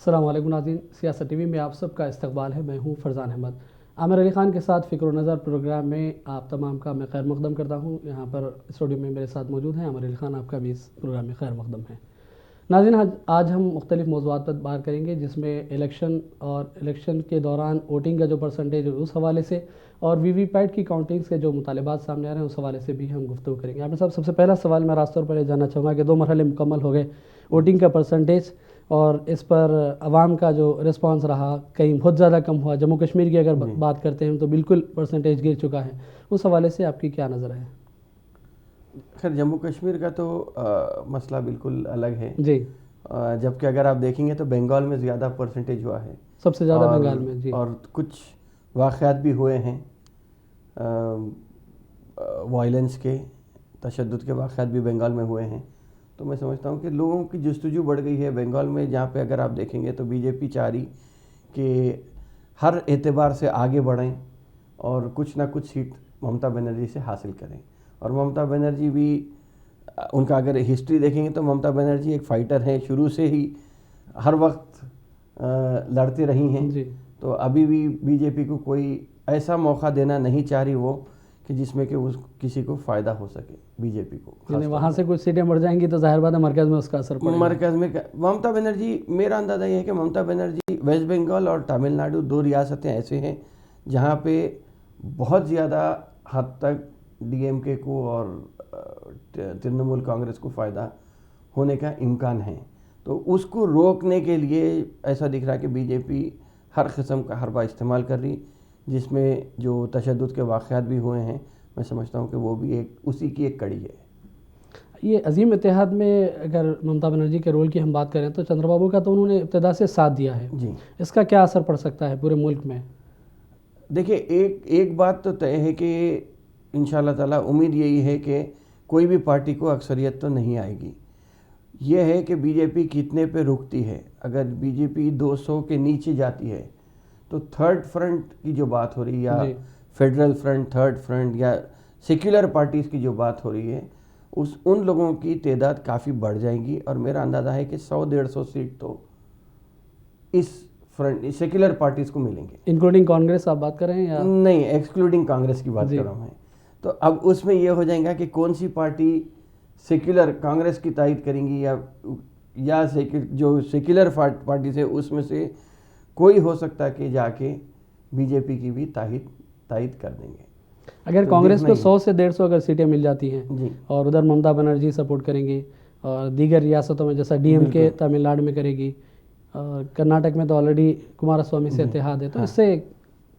السلام علیکم ناظرین، سیاست ٹی وی میں آپ سب کا استقبال ہے۔ میں ہوں فرزان احمد۔ عامر علی خان کے ساتھ فکر و نظر پروگرام میں آپ تمام کا میں خیر مقدم کرتا ہوں۔ یہاں پر اسٹوڈیو میں میرے ساتھ موجود ہیں عامر علی خان، آپ کا بھی اس پروگرام میں خیر مقدم ہے۔ ناظرین، آج ہم مختلف موضوعات پر بات کریں گے، جس میں الیکشن کے دوران ووٹنگ کا جو پرسنٹیج ہے اس حوالے سے، اور وی وی پیٹ کی کاؤنٹنگ سے جو مطالبات سامنے آ رہے ہیں اس حوالے سے بھی ہم گفتگو کریں گے۔ عامر صاحب، سب سے پہلا سوال میں راست طور پر یہ جاننا چاہوں گا کہ 2 مرحلے مکمل ہو گئے ووٹنگ کا پرسنٹیج، اور اس پر عوام کا جو رسپانس رہا کہیں بہت زیادہ کم ہوا۔ جموں کشمیر کی اگر بات کرتے ہیں تو بالکل پرسنٹیج گر چکا ہے، اس حوالے سے آپ کی کیا نظر ہے؟ خیر، جموں کشمیر کا تو مسئلہ بالکل الگ ہے جی، جبکہ اگر آپ دیکھیں گے تو بنگال میں زیادہ پرسنٹیج ہوا ہے، سب سے زیادہ بنگال میں۔ جی، اور کچھ واقعات بھی ہوئے ہیں وائلنس کے، تشدد کے واقعات بھی بنگال میں ہوئے ہیں۔ تو میں سمجھتا ہوں کہ لوگوں کی جستجو بڑھ گئی ہے بنگال میں، جہاں پہ اگر آپ دیکھیں گے تو بی جے پی چاہ رہی کہ ہر اعتبار سے آگے بڑھیں اور کچھ نہ کچھ سیٹ ممتا بنرجی سے حاصل کریں۔ اور ممتا بنرجی بھی، ان کا اگر ہسٹری دیکھیں گے تو ممتا بنرجی ایک فائٹر ہیں، شروع سے ہی ہر وقت لڑتے رہی ہیں۔ جی، تو ابھی بھی بی جے پی کو کوئی ایسا موقع دینا نہیں چاہ رہی وہ کہ جس میں کہ کسی کو فائدہ ہو سکے بی جے پی کو۔ یعنی وہاں سے کچھ سیٹیں بڑھ جائیں گی تو ظاہر بات ہے مرکز میں اس کا اثر پڑے گا۔ مرکز میں ممتا بنرجی، میرا اندازہ یہ ہے کہ ممتا بنرجی ویسٹ بنگال اور تمل ناڈو 2 ریاستیں ایسے ہیں جہاں پہ بہت زیادہ حد تک ڈی ایم کے کو اور ترنمول کانگریس کو فائدہ ہونے کا امکان ہے۔ تو اس کو روکنے کے لیے ایسا دکھ رہا ہے کہ بی جے پی ہر قسم کا حربہ استعمال کر رہی، جس میں جو تشدد کے واقعات بھی ہوئے ہیں، میں سمجھتا ہوں کہ وہ بھی اسی کی ایک کڑی ہے۔ یہ عظیم اتحاد میں اگر ممتا بنرجی کے رول کی ہم بات کریں تو چندر بابو کا تو انہوں نے ابتدا سے ساتھ دیا ہے، جی، اس کا کیا اثر پڑ سکتا ہے پورے ملک میں؟ دیکھیں، ایک بات تو طے ہے کہ انشاءاللہ تعالیٰ امید یہی ہے کہ کوئی بھی پارٹی کو اکثریت تو نہیں آئے گی۔ یہ ہے کہ بی جے پی کتنے پہ رکتی ہے۔ اگر بی جے پی 200 کے نیچے جاتی ہے تو تھرڈ فرنٹ کی جو بات ہو رہی ہے، یا فیڈرل فرنٹ، تھرڈ فرنٹ، یا سیکولر پارٹیز کی جو بات ہو رہی ہے، ان لوگوں کی تعداد کافی بڑھ جائے گی، اور میرا اندازہ ہے کہ 100-150 سیٹ تو اس فرنٹ سیکولر پارٹیز کو ملیں گے۔ انکلوڈنگ کانگریس آپ بات کر رہے ہیں یا نہیں، ایکسکلوڈنگ کانگریس کی بات کر رہا ہوں میں۔ تو اب اس میں یہ ہو جائے گا کہ کون سی پارٹی سیکولر کانگریس کی تائید کریں گی، یا جو سیکولر پارٹیز ہے اس میں سے کوئی ہو سکتا ہے کہ جا کے بی جے پی کی بھی تائید کر دیں گے۔ اگر کانگریس کو 100 سے 150 اگر سیٹیں مل جاتی ہیں جی، اور ادھر ممتا بنرجی سپورٹ کریں گی، اور دیگر ریاستوں میں جیسا ڈی ایم کے تمل ناڈو میں کرے گی، اور کرناٹک میں تو آلریڈی کمار سوامی سے اتحاد ہے، تو اس سے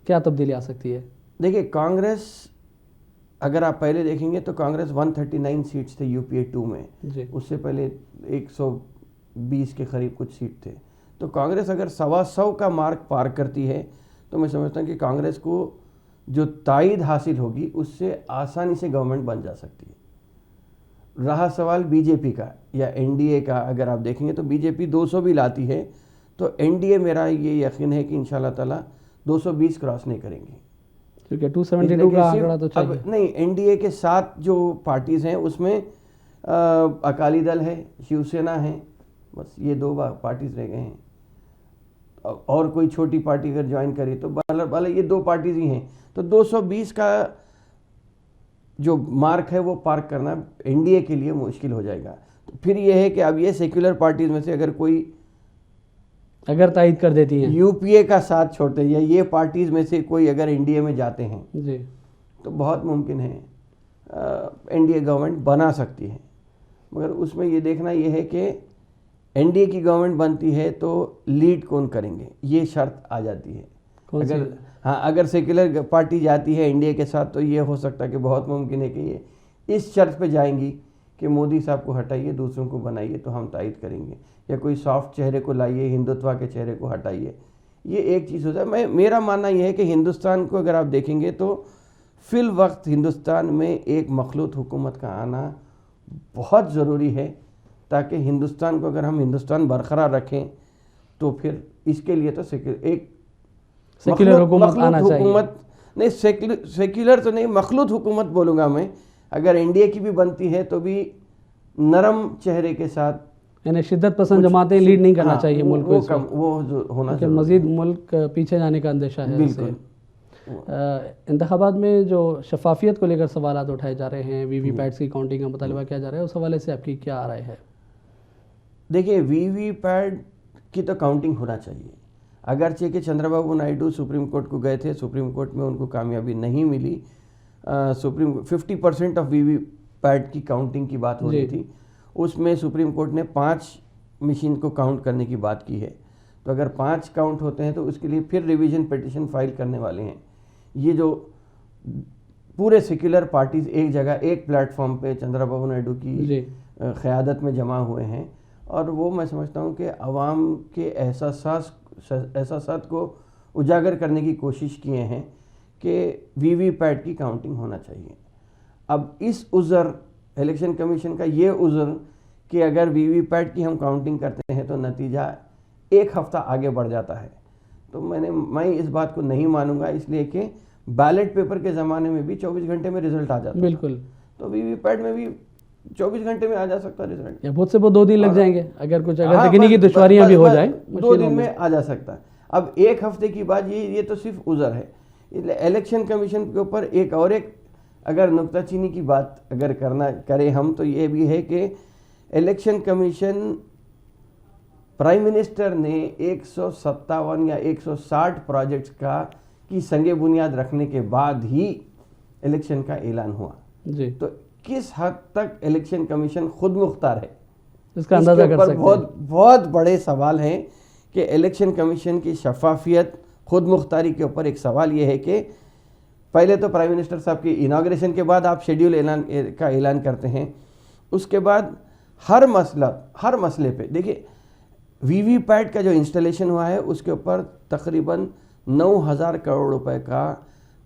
کیا تبدیلی آ سکتی ہے؟ دیکھیں، کانگریس اگر آپ پہلے دیکھیں گے تو کانگریس 139 سیٹس تھے UPA 2 میں، اس سے پہلے 120 کے قریب کچھ سیٹ تھے۔ تو کانگریس اگر 125 کا مارک پار کرتی ہے تو میں سمجھتا ہوں کہ کانگریس کو جو تائید حاصل ہوگی اس سے آسانی سے گورنمنٹ بن جا سکتی ہے۔ رہا سوال بی جے پی کا یا این ڈی اے کا، اگر آپ دیکھیں گے تو بی جے پی 200 بھی لاتی ہے تو این ڈی اے، میرا یہ یقین ہے کہ انشاءاللہ تعالیٰ 220 کراس نہیں کریں گے، کیونکہ 272 کا آنکڑا تو چاہیے۔ نہیں، این ڈی اے کے 7 جو پارٹیز ہیں اس میں اکالی دل ہے، شیو سینا ہے، بس یہ 2 پارٹیز رہ گئے ہیں، اور کوئی چھوٹی پارٹی اگر جوائن کری تو بھلے یہ 2 پارٹیز ہی ہیں۔ تو 220 کا جو مارک ہے وہ پار کرنا این ڈی اے کے لیے مشکل ہو جائے گا۔ تو پھر یہ ہے کہ اب یہ سیکولر پارٹیز میں سے اگر کوئی اگر تائید کر دیتی ہیں، یو پی اے کا ساتھ چھوڑتے ہیں، یا یہ پارٹیز میں سے کوئی اگر این ڈی اے میں جاتے ہیں، جی، تو بہت ممکن ہے این ڈی اے گورنمنٹ بنا سکتی ہے۔ مگر اس میں یہ دیکھنا یہ ہے کہ این ڈی اے کی گورنمنٹ بنتی ہے تو لیڈ کون کریں گے، یہ شرط آ جاتی ہے۔ اگر سیکولر پارٹی جاتی ہے این ڈی اے کے ساتھ تو یہ ہو سکتا ہے کہ بہت ممکن ہے کہ یہ اس شرط پہ جائیں گی کہ مودی صاحب کو ہٹائیے، دوسروں کو بنائیے تو ہم تائید کریں گے، یا کوئی سافٹ چہرے کو لائیے، ہندوتوا کے چہرے کو ہٹائیے۔ یہ ایک چیز ہوتا ہے۔ میرا ماننا یہ ہے کہ ہندوستان کو اگر آپ دیکھیں گے تو فی الوقت ہندوستان میں ایک مخلوط حکومت کا آنا بہت ضروری ہے، تاکہ ہندوستان کو اگر ہم ہندوستان برقرار رکھیں تو پھر اس کے لیے تو ایک سیکولر حکومت آنا چاہیے۔ نہیں، سیکولر تو نہیں، مخلوط حکومت بولوں گا میں۔ اگر این ڈی اے کی بھی بنتی ہے تو بھی نرم چہرے کے ساتھ یعنی شدت پسند جماعتیں لیڈ نہیں کرنا ہاں، چاہیے ملک کو اس وقت، وہ ہونا کہ مزید ملک پیچھے جانے کا اندیشہ ہے اس سے۔ بالکل۔ انتخابات میں جو شفافیت کو لے کر سوالات اٹھائے جا رہے ہیں، وی وی پیٹس کی کاؤنٹنگ کا مطالبہ کیا جا رہا ہے، اس حوالے سے آپ کی کیا رائے ہے؟ دیکھیے، وی وی پیٹ کی تو کاؤنٹنگ ہونا چاہیے، اگرچہ کہ چندرا بابو نائیڈو سپریم کورٹ کو گئے تھے، سپریم کورٹ میں ان کو کامیابی نہیں ملی، 50% آف وی وی پیٹ کی کاؤنٹنگ کی بات ہو رہی تھی، اس میں سپریم کورٹ نے 5 مشین کو کاؤنٹ کرنے کی بات کی ہے، تو اگر 5 کاؤنٹ ہوتے ہیں تو اس کے لیے پھر ریویژن پیٹیشن فائل کرنے والے ہیں۔ یہ جو پورے سیکولر پارٹیز ایک جگہ ایک پلیٹ فارم پہ چندرا بابو نائیڈو کی قیادت میں جمع ہوئے ہیں، اور وہ میں سمجھتا ہوں کہ عوام کے احساسات کو اجاگر کرنے کی کوشش کیے ہیں کہ وی وی پیٹ کی کاؤنٹنگ ہونا چاہیے۔ اب اس عذر الیکشن کمیشن کا یہ عذر کہ اگر وی وی پیٹ کی ہم کاؤنٹنگ کرتے ہیں تو نتیجہ 1 ہفتہ آگے بڑھ جاتا ہے، تو میں اس بات کو نہیں مانوں گا، اس لیے کہ بیلٹ پیپر کے زمانے میں بھی 24 گھنٹے میں رزلٹ آ جاتا ہے، بالکل، تو وی وی پیٹ میں بھی 24 گھنٹے میں آ جا سکتا ہے رزلٹ، یا بہت سے 2 دن لگ جائیں گے، اگر تکنیکی دشواریاں بھی ہو جائیں 2 دن میں آ جا سکتا ہے۔ اب 1 ہفتے کی بات، یہ تو صرف عذر ہے۔ الیکشن کمیشن کے اوپر ایک اگر نکتہ چینی کی بات اگر کریں ہم، تو یہ بھی ہے کہ الیکشن کمیشن پرائم منسٹر نے 157 یا 160 پروجیکٹس کی سنگ بنیاد رکھنے کے بعد ہی الیکشن کا اعلان ہوا، تو کس حد تک الیکشن کمیشن خود مختار ہے، اس کا اندازہ کر سکتے ہیں۔ بہت بڑے سوال ہیں کہ الیکشن کمیشن کی شفافیت، خود مختاری کے اوپر ایک سوال یہ ہے کہ پہلے تو پرائم منسٹر صاحب کی اناگریشن کے بعد آپ شیڈیول کا اعلان کرتے ہیں، اس کے بعد ہر مسئلے پہ دیکھیے وی وی پیٹ کا جو انسٹالیشن ہوا ہے اس کے اوپر تقریباً 9,000 کروڑ روپے کا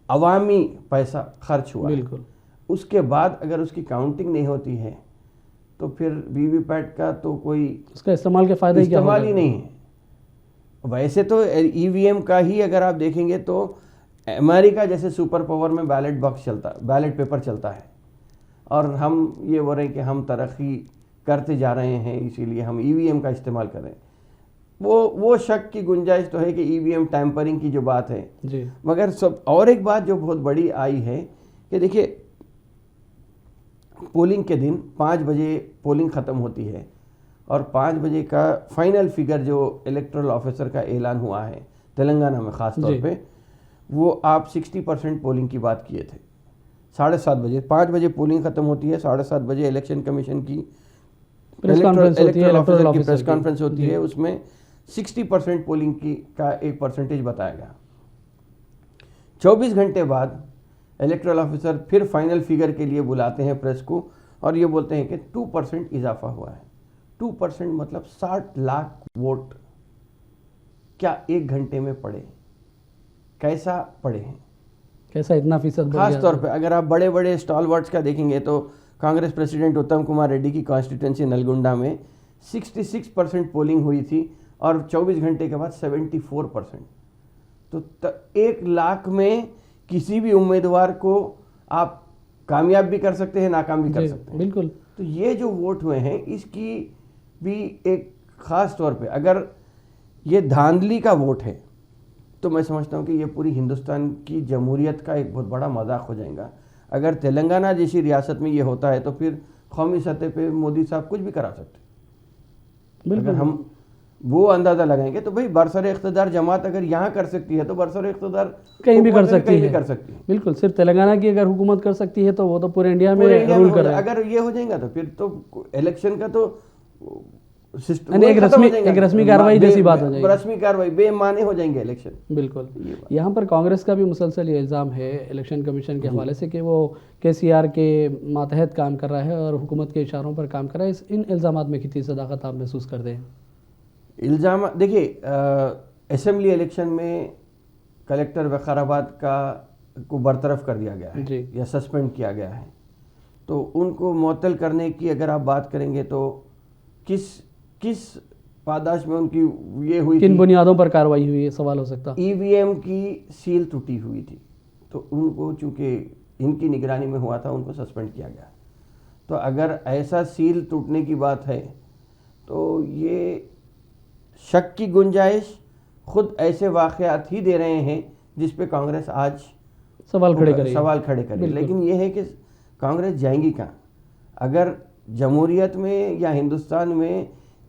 عوامی پیسہ خرچ ہوا ہے، بالکل، اس کے بعد اگر اس کی کاؤنٹنگ نہیں ہوتی ہے تو پھر وی وی پیٹ کا تو کوئی اس کا استعمال کے فائدہ استعمال ہی نہیں ہے۔ ویسے تو ای وی ایم کا ہی اگر آپ دیکھیں گے تو امریکہ جیسے سپر پاور میں بیلٹ پیپر چلتا ہے، اور ہم یہ بول رہے ہیں کہ ہم ترقی کرتے جا رہے ہیں اسی لیے ہم ای وی ایم کا استعمال کریں، وہ شک کی گنجائش تو ہے کہ ای وی ایم ٹیمپرنگ کی جو بات ہے، مگر اور ایک بات جو بہت بڑی آئی ہے کہ دیکھیے پولنگ کے دن 5 بجے پولنگ ختم ہوتی ہے، اور 5 بجے کا فائنل فگر جو الیکٹرل آفیسر کا اعلان ہوا ہے تلنگانہ میں خاص طور پہ، وہ آپ 60% پولنگ کی بات کیے تھے، 7:30 بجے 5 بجے پولنگ ختم ہوتی ہے، 7:30 بجے الیکشن کمیشن کی الیکٹرل آفیسر کی پریس کانفرنس ہوتی ہے، اس میں 60% پولنگ کا ایک پرسنٹیج بتایا گیا۔ 24 گھنٹے بعد الیکٹرل آفیسر پھر فائنل فگر کے لیے بلاتے ہیں پریس کو، اور یہ بولتے ہیں کہ 2% اضافہ ہوا ہے۔ 2% مطلب 60 لاکھ ووٹ کیا 1 گھنٹے میں پڑے، کیسا پڑے ہیں، کیسا اتنا فیصد؟ خاص طور پہ اگر آپ بڑے بڑے اسٹالورٹس کا دیکھیں گے تو کانگریس پریسیڈنٹ اتم کمار ریڈی کی کانسٹیٹوینسی نلگنڈا میں 66% پولنگ ہوئی تھی، اور 24 گھنٹے کے بعد 74%، تو 1 لاکھ میں کسی بھی امیدوار کو آپ کامیاب بھی کر سکتے ہیں، ناکام بھی کر سکتے ہیں، بالکل۔ تو یہ جو ووٹ ہوئے ہیں اس کی بھی ایک خاص طور پہ اگر یہ دھاندلی کا ووٹ ہے تو میں سمجھتا ہوں کہ یہ پوری ہندوستان کی جمہوریت کا ایک بہت بڑا مذاق ہو جائے گا۔ اگر تلنگانہ جیسی ریاست میں یہ ہوتا ہے تو پھر قومی سطح پہ مودی صاحب کچھ بھی کرا سکتے، اگر ہم وہ اندازہ لگائیں گے تو بھئی برسر اقتدار جماعت اگر یہاں کر سکتی ہے تو برسر اقتدار کہیں بھی کر سکتی ہے، کر سکتی ہے۔ بالکل، صرف تلنگانہ کی اگر حکومت کر سکتی ہے تو وہ تو پورے انڈیا میں رول کر رہے ہیں۔ اگر یہ ہو جائے گا تو پھر تو الیکشن کا تو ایک رسمی کارروائی جیسی بات ہو جائے گی، رسمی کارروائی بے معنی ہو جائیں گے الیکشن۔ بالکل۔ یہاں پر کانگریس کا بھی مسلسل یہ الزام ہے الیکشن کمیشن کے حوالے سے کہ وہ KCR کے ماتحت کام کر رہا ہے اور حکومت کے اشاروں پر کام کر رہا ہے، ان الزامات میں کتنی صداقت آپ محسوس کر دیں؟ الزامات دیکھیے، اسمبلی الیکشن میں کلیکٹر وقارآباد کو برطرف کر دیا گیا ہے یا سسپینڈ کیا گیا ہے، تو ان کو معطل کرنے کی اگر آپ بات کریں گے تو کس پاداش میں ان کی یہ ہوئی، کن بنیادوں پر کارروائی ہوئی، یہ سوال ہو سکتا۔ ای وی ایم کی سیل ٹوٹی ہوئی تھی، تو ان کو چونکہ ان کی نگرانی میں ہوا تھا ان کو سسپینڈ کیا گیا، تو اگر ایسا سیل ٹوٹنے کی بات ہے تو یہ شک کی گنجائش خود ایسے واقعات ہی دے رہے ہیں جس پہ کانگریس آج سوال کھڑے کرے. لیکن یہ ہے کہ کانگریس جائیں گی کہاں؟ اگر جمہوریت میں یا ہندوستان میں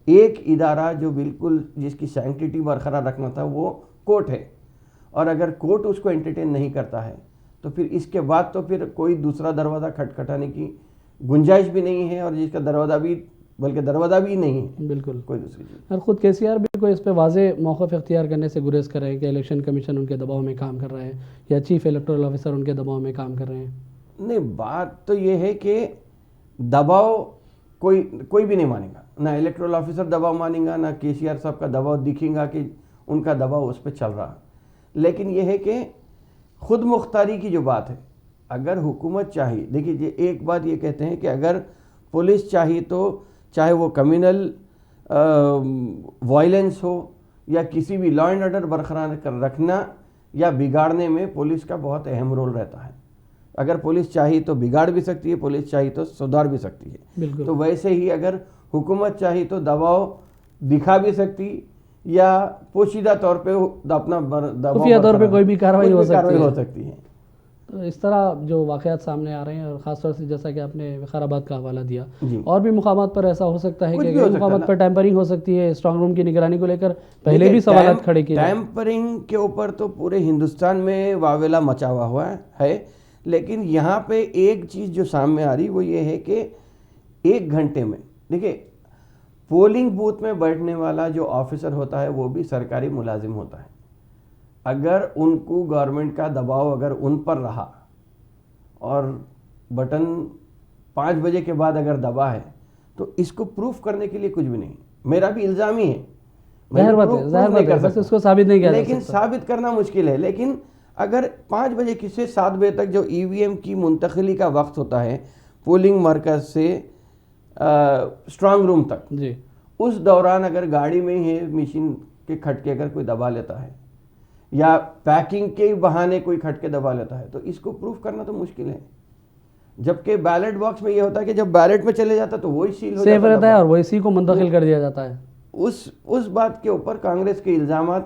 ایک ادارہ جو بالکل جس کی سینکٹیٹی برقرار رکھنا تھا وہ کورٹ ہے، اور اگر کورٹ اس کو انٹرٹین نہیں کرتا ہے تو پھر اس کے بعد تو پھر کوئی دوسرا دروازہ کھٹکھٹانے کی گنجائش بھی نہیں ہے، اور جس کا دروازہ بھی نہیں ہے بالکل کوئی دوسری چیز. اور خود کے سی آر بھی کوئی اس پہ واضح موقف اختیار کرنے سے گریز کر رہے ہیں کہ الیکشن کمیشن ان کے دباؤ میں کام کر رہے ہیں یا چیف الیکٹورل آفیسر ان کے دباؤ میں کام کر رہے ہیں. نہیں، بات تو یہ ہے کہ دباؤ کوئی بھی نہیں مانے گا، نہ الیکٹورل آفیسر دباؤ مانے گا، نہ کے سی آر صاحب کا دباؤ دکھے گا کہ ان کا دباؤ اس پہ چل رہا. لیکن یہ ہے کہ خود مختاری کی جو بات ہے، اگر حکومت چاہیے، دیکھیے ایک بات یہ کہتے ہیں کہ اگر پولیس چاہیے تو چاہے وہ کمیونل وائلنس ہو یا کسی بھی لا اینڈ آرڈر برقرار رکھنا یا بگاڑنے میں پولیس کا بہت اہم رول رہتا ہے. اگر پولیس چاہیے تو بگاڑ بھی سکتی ہے، پولیس چاہیے تو سدھار بھی سکتی ہے. تو ویسے ہی اگر حکومت چاہیے تو دباؤ دکھا بھی سکتی یا پوشیدہ طور پہ اپنا خفیہ طور پہ کوئی بھی کارروائی ہو سکتی ہے. تو اس طرح جو واقعات سامنے آ رہے ہیں، اور خاص طور سے جیسا کہ آپ نے وقار آباد کا حوالہ دیا، اور بھی مقامات پر ایسا ہو سکتا ہے کہ مقامات پر ٹیمپرنگ ہو سکتی ہے. اسٹرانگ روم کی نگرانی کو لے کر پہلے بھی سوالات کھڑے کیے. ٹیمپرنگ کے اوپر تو پورے ہندوستان میں واویلا مچا ہوا ہے، لیکن یہاں پہ ایک چیز جو سامنے آ رہی وہ یہ ہے کہ 1 گھنٹے میں، دیکھیں پولنگ بوتھ میں بیٹھنے والا جو آفیسر ہوتا ہے وہ بھی سرکاری ملازم ہوتا ہے. اگر ان کو گورنمنٹ کا دباؤ اگر ان پر رہا اور بٹن 5 بجے کے بعد اگر دبا ہے تو اس کو پروف کرنے کے لیے کچھ بھی نہیں. میرا بھی الزام ہی ہے، ظاہر بات ہے، بس اس کو ثابت نہیں کیا جا سکتا، لیکن ثابت کرنا مشکل ہے. لیکن اگر 5 بجے سے 7 بجے تک جو ای وی ایم کی منتقلی کا وقت ہوتا ہے پولنگ مرکز سے اسٹرانگ روم تک، اس دوران اگر گاڑی میں ہی مشین کے کھٹکے اگر کوئی دبا لیتا ہے یا پیکنگ کے بہانے کوئی کھٹکے دبا لیتا ہے تو اس کو پروف کرنا تو مشکل ہے. جبکہ بیلٹ باکس میں یہ ہوتا ہے کہ جب بیلٹ میں چلے جاتا تو وہی سیل ہو سیف رہتا ہے اور وہ اسی کو منتقل کر دیا جاتا ہے. اس بات کے اوپر کانگریس کے الزامات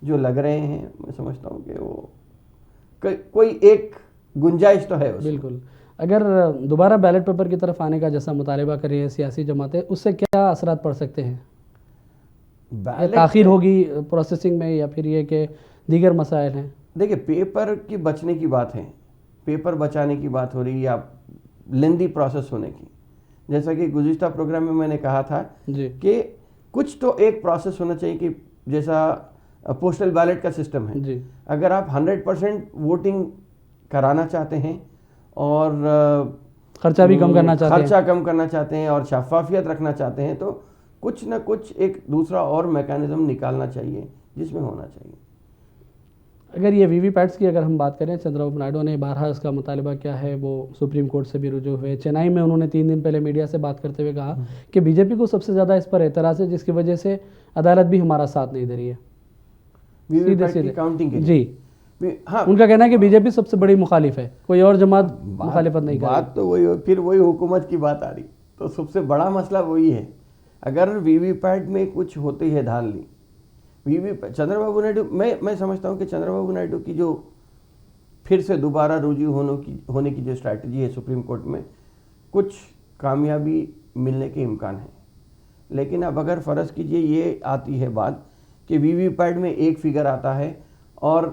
جو لگ رہے ہیں، میں سمجھتا ہوں کہ وہ کوئی ایک گنجائش تو ہے. بالکل. اگر دوبارہ بیلٹ پیپر کی طرف آنے کا جیسا مطالبہ کر رہی ہیں سیاسی جماعتیں، اس سے کیا اثرات پڑ سکتے ہیں؟ تاخیر ہوگی پروسیسنگ میں یا پھر یہ کہ دیگر مسائل ہیں؟ دیکھیں پیپر کی بچنے کی بات ہے، پیپر بچانے کی بات ہو رہی ہے یا لیندی پروسیس ہونے کی. جیسا کہ گزشتہ پروگرام میں نے کہا تھا کہ کچھ تو ایک پروسیس ہونا چاہیے کہ جیسا پوسٹل بیلٹ کا سسٹم ہے. اگر آپ 100% ووٹنگ کرانا چاہتے ہیں اور خرچہ بھی کم کرنا چاہتے ہیں اور شفافیت رکھنا چاہتے ہیں تو کچھ نہ کچھ ایک دوسرا اور میکانزم نکالنا چاہیے جس میں ہونا چاہیے. اگر یہ وی وی پیٹس کی اگر ہم بات کریں، چندرا بابو نائیڈو نے بارہا اس کا مطالبہ کیا ہے، وہ سپریم کورٹ سے بھی رجوع ہوئے. چنئی میں انہوں نے 3 دن پہلے میڈیا سے بات کرتے ہوئے کہا کہ بی جے پی کو سب سے زیادہ اس پر اعتراض ہے جس کی وجہ سے عدالت بھی ہمارا ساتھ نہیں دے رہی ہے. جی ہاں، ان کا کہنا ہے کہ بی جے پی سب سے بڑی مخالف ہے، کوئی اور جماعت مخالفت نہیں کر رہی. بات تو وہی، پھر وہی حکومت کی بات آ رہی. تو سب سے بڑا مسئلہ وہی ہے. اگر وی وی پیٹ میں کچھ ہوتی ہے دھاندلی، چندرا بابو نائیڈو، میں سمجھتا ہوں کہ چندرا بابو نائیڈو کی جو پھر سے دوبارہ رجوع ہونے کی جو اسٹریٹجی ہے سپریم کورٹ میں، کچھ کامیابی ملنے کے امکان ہیں. لیکن اب اگر فرض کیجئے یہ آتی ہے بات کہ وی وی پیٹ میں ایک فگر آتا ہے اور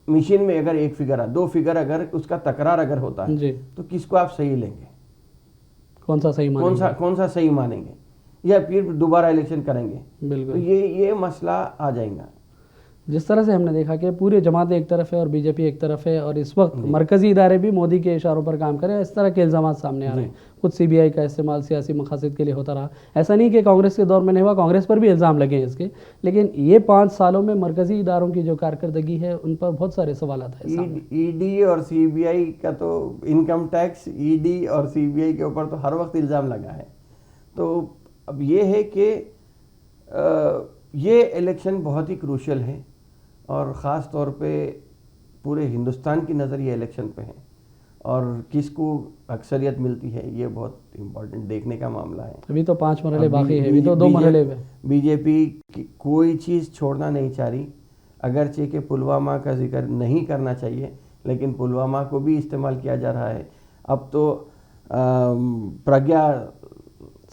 مشین میں اگر ایک فگر 2 فگر اگر اس کا تکرار اگر ہوتا ہے تو کس کو آپ صحیح لیں گے؟ کون سا صحیح مانیں گے یا پھر دوبارہ الیکشن کریں گے؟ بالکل. تو یہ مسئلہ آ جائیں گا. جس طرح سے ہم نے دیکھا کہ پورے جماعت ایک طرف ہے اور بی جے پی ایک طرف ہے، اور اس وقت مرکزی ادارے بھی مودی کے اشاروں پر کام کریں، اس طرح کے الزامات سامنے آ رہے ہیں. خود سی بی آئی کا استعمال سیاسی مقاصد کے لیے ہوتا رہا. ایسا نہیں کہ کانگریس کے دور میں نہیں ہوا، کانگریس پر بھی الزام لگے ہیں اس کے، لیکن یہ 5 سالوں میں مرکزی اداروں کی جو کارکردگی ہے ان پر بہت سارے سوالات ہیں. ای ڈی اور سی بی آئی کا تو انکم ٹیکس، ای ڈی اور سی بی آئی کے اوپر تو ہر وقت الزام لگا ہے. تو اب یہ ہے کہ یہ الیکشن بہت ہی کروشل ہے اور خاص طور پہ پورے ہندوستان کی نظر یہ الیکشن پہ ہے. اور کس کو اکثریت ملتی ہے، یہ بہت امپورٹنٹ دیکھنے کا معاملہ ہے. ابھی تو 5 مرحلے باقی ہیں، ابھی تو 2 مرحلے میں. بی جے پی کوئی چیز چھوڑنا نہیں چاہ رہی، اگرچہ کہ پلوامہ کا ذکر نہیں کرنا چاہیے لیکن پلوامہ کو بھی استعمال کیا جا رہا ہے. اب تو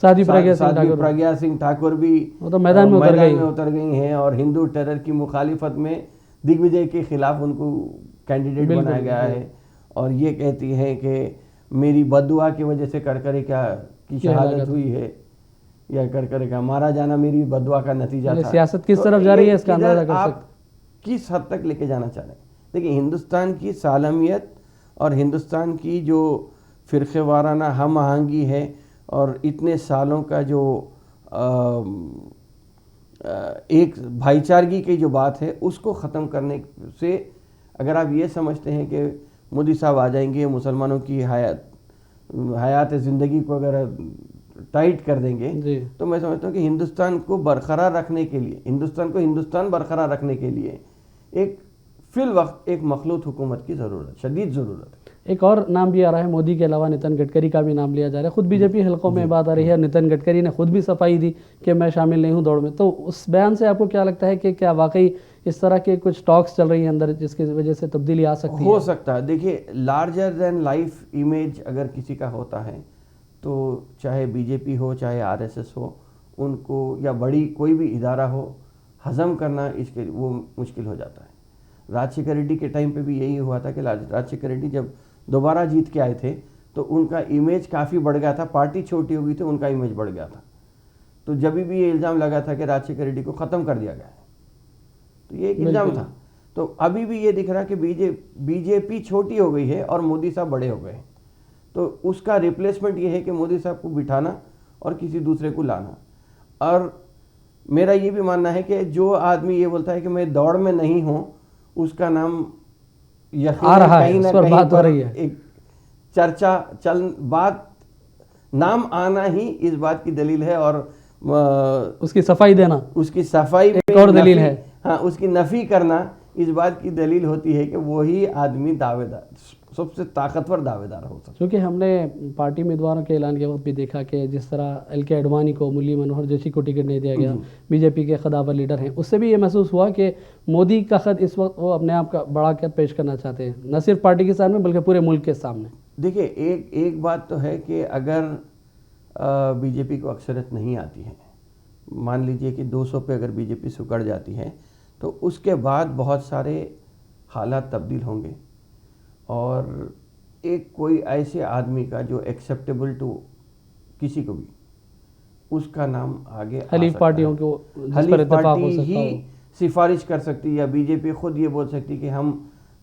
سادھوی پرگیا سنگھ ٹھاکر بھی میدان میں اتر گئی ہیں اور ہندو ٹیرر کی مخالفت میں دگ وجے کے خلاف ان کو کینڈیڈیٹ بنایا گیا ہے، اور یہ کہتی ہیں کہ میری بددعا کی وجہ سے کرکرے کی شہادت ہوئی ہے، یا کرکرے کا مارا جانا میری بددعا کا نتیجہ تھا. سیاست کس طرف جا رہی ہے اس کا اندازہ کر سکتے. آپ کس حد تک لے کے جانا چاہ رہے ہیں؟ دیکھیں، ہندوستان کی سالمیت اور ہندوستان کی جو فرقے وارانہ ہم آہنگی ہے اور اتنے سالوں کا جو ایک بھائی چارگی کی جو بات ہے، اس کو ختم کرنے سے اگر آپ یہ سمجھتے ہیں کہ مودی صاحب آ جائیں گے، مسلمانوں کی حیات زندگی کو اگر ٹائٹ کر دیں گے، تو میں سمجھتا ہوں کہ ہندوستان کو برقرار رکھنے کے لیے، ہندوستان برقرار رکھنے کے لیے ایک فی الوقت ایک مخلوط حکومت کی ضرورت، شدید ضرورت ہے. ایک اور نام بھی آ رہا ہے، مودی کے علاوہ نتن گڈکری کا بھی نام لیا جا رہا ہے. خود بی جے پی حلقوں میں بات آ رہی ہے، نتن گڈکری نے خود بھی صفائی دی کہ میں شامل نہیں ہوں دوڑ میں. تو اس بیان سے آپ کو کیا لگتا ہے کہ کیا واقعی اس طرح کے کچھ ٹاکس چل رہی ہیں اندر جس کی وجہ سے تبدیلی آ سکتی ہے؟ ہو سکتا ہے. دیکھیے، لارجر دین لائف امیج اگر کسی کا ہوتا ہے تو چاہے بی جے پی ہو، چاہے آر ایس ایس ہو، ان کو یا بڑی کوئی بھی ادارہ ہو، ہضم کرنا اس کے وہ مشکل ہو جاتا ہے. راج شیکھر ریڈی کے ٹائم پہ بھی یہی ہوا تھا کہ راج شیکھر ریڈی جب دوبارہ جیت کے آئے تھے تو ان کا امیج کافی بڑھ گیا تھا. پارٹی چھوٹی ہو گئی تھی، ان کا امیج بڑھ گیا تھا. تو جب بھی یہ الزام لگا تھا کہ راج شیکھر ریڈی کو ختم کر دیا گیا ہے، تو یہ ایک الزام تھا. تو ابھی بھی یہ دکھ رہا کہ بی جے پی چھوٹی ہو گئی ہے اور مودی صاحب بڑے ہو گئے ہیں. تو اس کا ریپلیسمنٹ یہ ہے کہ مودی صاحب کو بٹھانا اور کسی دوسرے کو لانا. اور میرا یہ بھی ماننا ہے کہ جو آدمی یہ بولتا ہے کہ میں دوڑ میں نہیں ہوں، اس کا نام یقیناً کہیں نہ کہیں پر ایک چرچا بات نام آنا ہی اس بات کی دلیل ہے، اور اس کی صفائی دینا، اس کی صفائی ایک اور دلیل ہے. ہاں، اس کی نفی کرنا اس بات کی دلیل ہوتی ہے کہ وہی آدمی دعوے دار، سب سے طاقتور دعوے دار ہو سکتا ہے. کیونکہ ہم نے پارٹی امیدواروں کے اعلان کے وقت بھی دیکھا کہ جس طرح ایل کے اڈوانی کو مرلی منوہر جوشی کو ٹکٹ نہیں دیا گیا، بی جے پی کے خداور لیڈر ہیں، اس سے بھی یہ محسوس ہوا کہ مودی کا خط اس وقت وہ اپنے آپ کا بڑا کر پیش کرنا چاہتے ہیں، نہ صرف پارٹی کے سامنے بلکہ پورے ملک کے سامنے. دیکھیں، ایک بات تو ہے کہ اگر بی جے پی کو اکثریت نہیں آتی ہے، مان لیجئے کہ 200 پہ اگر بی جے پی سکڑ جاتی ہے، تو اس کے بعد بہت سارے حالات تبدیل ہوں گے، اور ایک کوئی ایسے آدمی کا جو ایکسیپٹیبل ٹو کسی کو بھی، اس کا نام آگے حلیف پارٹیوں کو، حلیف پارٹی ہی سفارش کر سکتی، یا بی جے پی خود یہ بول سکتی کہ ہم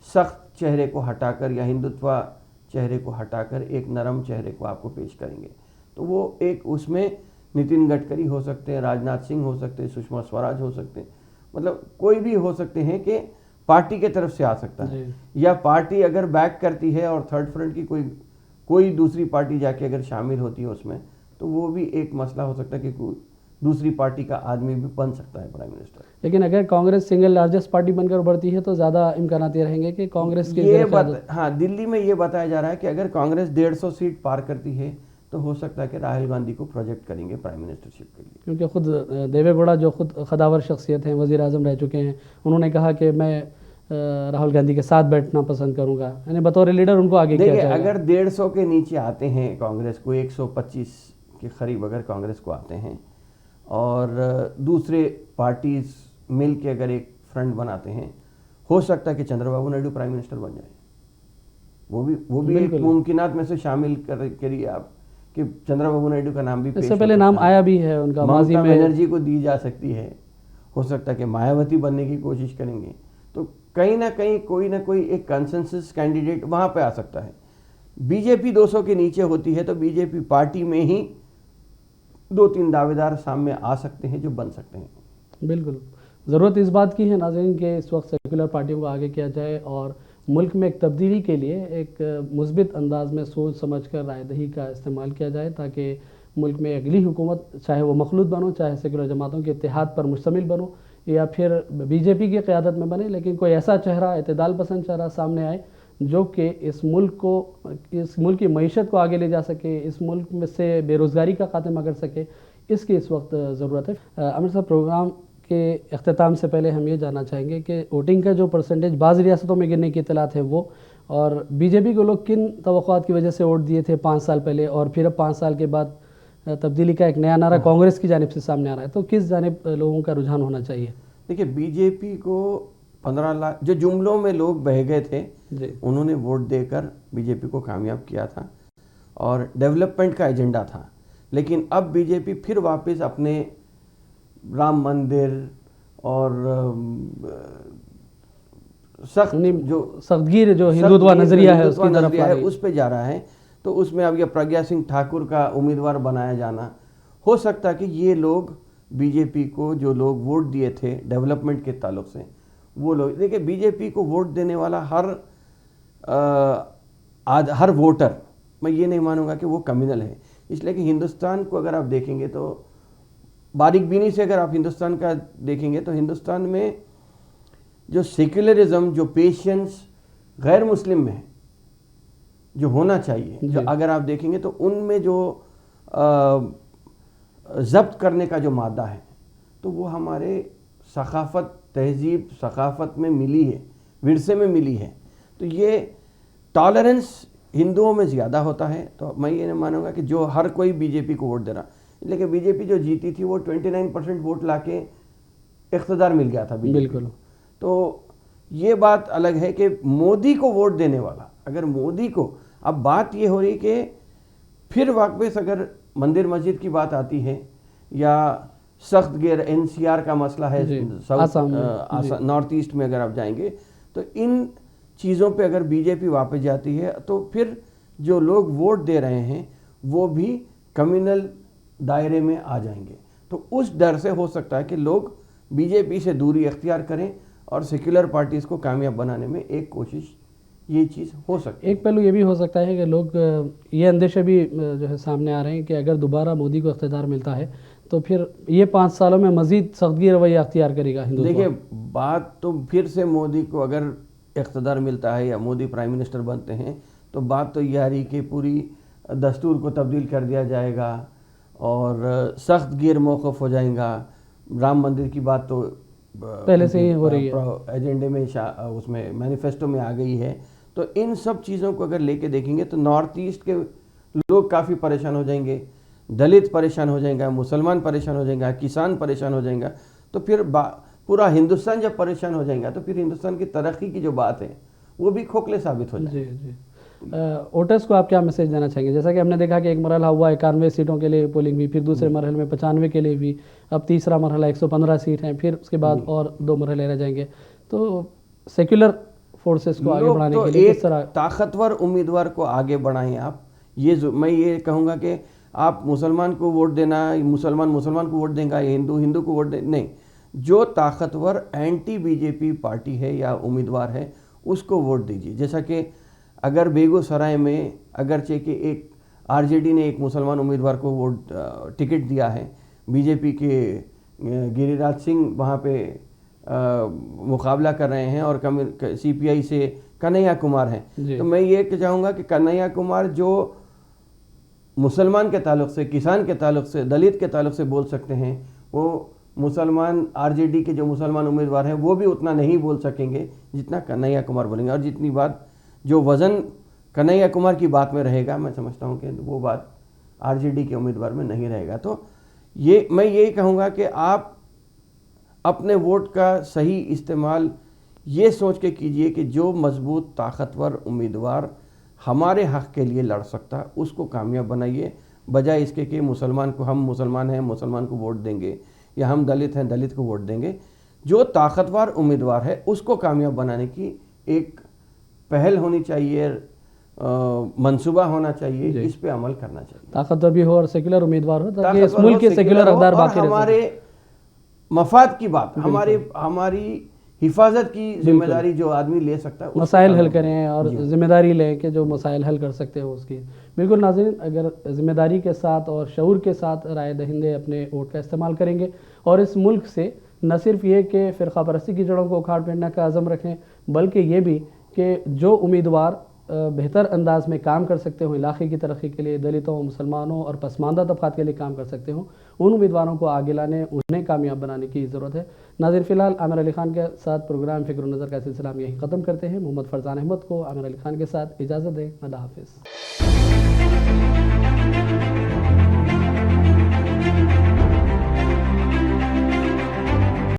سخت چہرے کو ہٹا کر یا ہندوتوا چہرے کو ہٹا کر ایک نرم چہرے کو آپ کو پیش کریں گے. تو وہ ایک اس میں نتن گڈکری ہو سکتے ہیں، راجناتھ سنگھ ہو سکتے ہیں، سشما سوراج ہو سکتے ہیں، مطلب کوئی بھی ہو سکتے ہیں کہ پارٹی کے طرف سے آ سکتا ہے. یا پارٹی اگر بیک کرتی ہے اور تھرڈ فرنٹ کی کوئی دوسری پارٹی جا کے اگر شامل ہوتی ہے اس میں، تو وہ بھی ایک مسئلہ ہو سکتا ہے کہ کوئی دوسری پارٹی کا آدمی بھی بن سکتا ہے پرائم منسٹر. لیکن اگر کانگریس سنگل لارجسٹ پارٹی بن کر ابھرتی ہے تو زیادہ امکانات یہ رہیں گے کہ کانگریس کی ہاں، دلی میں یہ بتایا جا رہا ہے کہ اگر کانگریس 150 سیٹ پار کرتی ہے تو ہو سکتا ہے کہ راہل گاندھی کو پروجیکٹ کریں گے پرائم منسٹرشپ کے لیے. کیونکہ خود دیوے گوڑا جو خود خداور شخصیت ہیں، وزیر اعظم رہ چکے ہیں، انہوں نے کہا کہ میں راہل گاندھی کے ساتھ بیٹھنا پسند کروں گا، یعنی بطور لیڈر ان کو آگے کیا جائے گا. اگر 150 کے نیچے آتے ہیں کانگریس کو، 125 کے قریب اگر کانگریس کو آتے ہیں، اور دوسرے پارٹیز مل کے اگر ایک فرنٹ بناتے ہیں، ہو سکتا ہے کہ چندر بابو نائیڈو پرائم منسٹر بن جائے. وہ بھی ایک ممکنات میں سے شامل کریے آپ کہ چندر بابو نائیڈو کا نام بھی اس سے پہلے نام آیا بھی ہے ان کا، ممتا بنرجی کو دی جا سکتی ہے، ہو سکتا ہے کہ مایاوتی بننے کی کوشش کریں گے. تو کہیں نہ کہیں کوئی نہ کوئی ایک کنسنسس کینڈیڈیٹ وہاں پہ آ سکتا ہے. بی جے پی 200 کے نیچے ہوتی ہے تو بی جے پی پارٹی میں ہی 2-3 دعوے دار سامنے آ سکتے ہیں جو بن سکتے ہیں. بالکل ضرورت اس بات کی ہے ناظرین کہ اس وقت سیکولر پارٹیوں کو آگے کیا جائے اور ملک میں ایک تبدیلی کے لیے ایک مثبت انداز میں سوچ سمجھ کر رائے دہی کا استعمال کیا جائے، تاکہ ملک میں اگلی حکومت چاہے وہ مخلوط بنو، چاہے سیکولر جماعتوں کے اتحاد پر مشتمل بنو، یا پھر بی جے پی کی قیادت میں بنے، لیکن کوئی ایسا چہرہ، اعتدال پسند چہرہ سامنے آئے جو کہ اس ملک کی معیشت کو آگے لے جا سکے, اس ملک میں سے بے روزگاری کا خاتمہ کر سکے, اس کی اس وقت ضرورت ہے. عامر صاحب, پروگرام کے اختتام سے پہلے ہم یہ جاننا چاہیں گے کہ ووٹنگ کا جو پرسنٹیج بعض ریاستوں میں گرنے کی اطلاعات ہے وہ, اور بی جے پی کو لوگ کن توقعات کی وجہ سے ووٹ دیے تھے 5 سال پہلے, اور پھر اب 5 سال کے بعد تبدیلی کا ایک نیا نعرہ کانگریس کی جانب سے سامنے آ رہا ہے, تو کس جانب لوگوں کا رجحان ہونا چاہیے؟ دیکھیے, بی جے پی کو 15 لاکھ جو جملوں میں لوگ بہہ گئے تھے انہوں نے ووٹ دے کر بی جے پی کو کامیاب کیا تھا اور ڈیولپمنٹ کا ایجنڈا تھا. لیکن اب بی جے پی پھر واپس اپنے رام مندر اور سخت گیر جو ہندوتوا نظریہ ہے اس پہ جا رہا ہے. تو اس میں اب یہ پرگیا سنگھ ٹھاکر کا امیدوار بنایا جانا ہو سکتا ہے کہ یہ لوگ بی جے پی کو جو لوگ ووٹ دیے تھے ڈیولپمنٹ کے تعلق سے وہ لوگ, دیکھیں بی جے پی کو ووٹ دینے والا ہر ووٹر, میں یہ نہیں مانوں گا کہ وہ کمیونل ہے. اس لیے کہ ہندوستان کو اگر آپ دیکھیں گے تو باریک بینی سے اگر آپ ہندوستان کا دیکھیں گے تو ہندوستان میں جو سیکولرزم, جو پیشنس غیر مسلم میں جو ہونا چاہیے, جو اگر آپ دیکھیں گے تو ان میں جو ضبط کرنے کا جو مادہ ہے تو وہ ہمارے ثقافت, تہذیب, ثقافت میں ملی ہے, ورثے میں ملی ہے. تو یہ ٹالرنس ہندوؤں میں زیادہ ہوتا ہے. تو میں یہ نہیں مانوں گا کہ جو ہر کوئی بی جے پی کو ووٹ دے رہا, لیکن بی جے پی جو جیتی تھی وہ 29% ووٹ لا کے اقتدار مل گیا تھا. بالکل. تو یہ بات الگ ہے کہ مودی کو ووٹ دینے والا, اگر مودی کو, اب بات یہ ہو رہی کہ پھر واپس اگر مندر مسجد کی بات آتی ہے یا سخت گیر این سی آر کا مسئلہ ہے نارتھ ایسٹ میں اگر آپ جائیں گے تو ان چیزوں پہ اگر بی جے پی واپس جاتی ہے تو پھر جو لوگ ووٹ دے رہے ہیں وہ بھی کمیونل دائرے میں آ جائیں گے. تو اس ڈر سے ہو سکتا ہے کہ لوگ بی جے پی سے دوری اختیار کریں اور سیکولر پارٹیز کو کامیاب بنانے میں ایک کوشش, یہ چیز ہو سکتی ہے. ایک پہلو یہ بھی ہو سکتا ہے کہ لوگ یہ اندیشے بھی جو ہے سامنے آ رہے ہیں کہ اگر دوبارہ مودی کو اقتدار ملتا ہے تو پھر یہ 5 سالوں میں مزید سختگی رویہ اختیار کرے گا ہندوتوا. دیکھیے, بات تو پھر سے مودی کو اگر اقتدار ملتا ہے یا مودی پرائم منسٹر بنتے ہیں تو بات تو یہ آ رہی کہ پوری دستور کو تبدیل کر دیا جائے گا اور سخت گیر موقف ہو جائیں گا. رام مندر کی بات تو پہلے سے ہی ہو رہی ہے, ایجنڈے میں, اس میں مینیفیسٹو میں آ گئی ہے. تو ان سب چیزوں کو اگر لے کے دیکھیں گے تو نارتھ ایسٹ کے لوگ کافی پریشان ہو جائیں گے, دلت پریشان ہو جائیں گا, مسلمان پریشان ہو جائیں گا, کسان پریشان ہو جائیں گا. تو پھر پورا ہندوستان جب پریشان ہو جائیں گا تو پھر ہندوستان کی ترقی کی جو بات ہے وہ بھی کھوکھلے ثابت ہو جائے. جی. ووٹرس کو آپ کیا میسج دینا چاہیں گے؟ جیسا کہ ہم نے دیکھا کہ ایک مرحلہ ہوا 91 سیٹوں کے لیے پولنگ بھی, پھر دوسرے مرحلے میں 95 کے لیے بھی, اب تیسرا مرحلہ 115 سیٹ ہیں, پھر اس کے بعد اور 2 مرحلے رہ جائیں گے. تو سیکولر فورسز کو آگے بڑھانے کے لیے کس طرح طاقتور امیدوار کو آگے بڑھائیں آپ. میں یہ کہوں گا کہ آپ مسلمان کو ووٹ دینا, مسلمان کو ووٹ دیں گا, ہندو کو ووٹ دیں, نہیں. جو طاقتور anti B J P party ہے یا امیدوار ہے اس کو ووٹ دیجیے. جیسا کہ اگر بیگو سرائے میں اگرچہ کہ ایک آر جے ڈی نے ایک مسلمان امیدوار کو ووٹ ٹکٹ دیا ہے, بی جے پی کے گری راج سنگھ وہاں پہ مقابلہ کر رہے ہیں اور سی پی آئی سے کنہیا کمار ہیں. تو میں یہ چاہوں گا کہ کنہیا کمار جو مسلمان کے تعلق سے, کسان کے تعلق سے, دلت کے تعلق سے بول سکتے ہیں, وہ مسلمان آر جے ڈی کے جو مسلمان امیدوار ہیں وہ بھی اتنا نہیں بول سکیں گے جتنا کنہیا کمار بولیں گے. اور جتنی بات جو وزن کنہیا کمار کی بات میں رہے گا, میں سمجھتا ہوں کہ وہ بات آر جے ڈی کے امیدوار میں نہیں رہے گا. تو میں یہی کہوں گا کہ آپ اپنے ووٹ کا صحیح استعمال یہ سوچ کے کیجئے کہ جو مضبوط طاقتور امیدوار ہمارے حق کے لیے لڑ سکتا ہے اس کو کامیاب بنائیے, بجائے اس کے کہ ہم مسلمان ہیں, مسلمان کو ووٹ دیں گے, یا ہم دلت ہیں, دلت کو ووٹ دیں گے. جو طاقتور امیدوار ہے اس کو کامیاب بنانے کی ایک پہل ہونی چاہیے, منصوبہ ہونا چاہیے, اس پہ عمل کرنا چاہیے. طاقتور بھی ہو اور سیکولر امیدوار ہو تاکہ اس ملک کے سیکولر اقدار باقی رہ سکیں. ہمارے مفاد کی بات, ہماری حفاظت کی ذمہ داری جو آدمی لے سکتا ہے, مسائل حل کریں اور ذمہ داری لیں کہ جو مسائل حل کر سکتے ہیں اس کی. بالکل ناظرین, اگر ذمہ داری کے ساتھ اور شعور کے ساتھ رائے دہندے اپنے ووٹ کا استعمال کریں گے اور اس ملک سے نہ صرف یہ کہ فرقہ پرستی کی جڑوں کو اکھاڑ پھینکنے کا عزم رکھیں, بلکہ یہ بھی کہ جو امیدوار بہتر انداز میں کام کر سکتے ہوں علاقے کی ترقی کے لیے، دلتوں، مسلمانوں اور پسماندہ طبقات کے لیے کام کر سکتے ہوں، ان امیدواروں کو آگے لانے، انہیں کامیاب بنانے کی ضرورت ہے۔ ناظرین، فی الحال عامر علی خان کے ساتھ پروگرام فکر و نظر کا سلسلہ ہم یہیں ختم کرتے ہیں۔ محمد فرزان احمد کو عامر علی خان کے ساتھ اجازت دیں۔ اللہ حافظ۔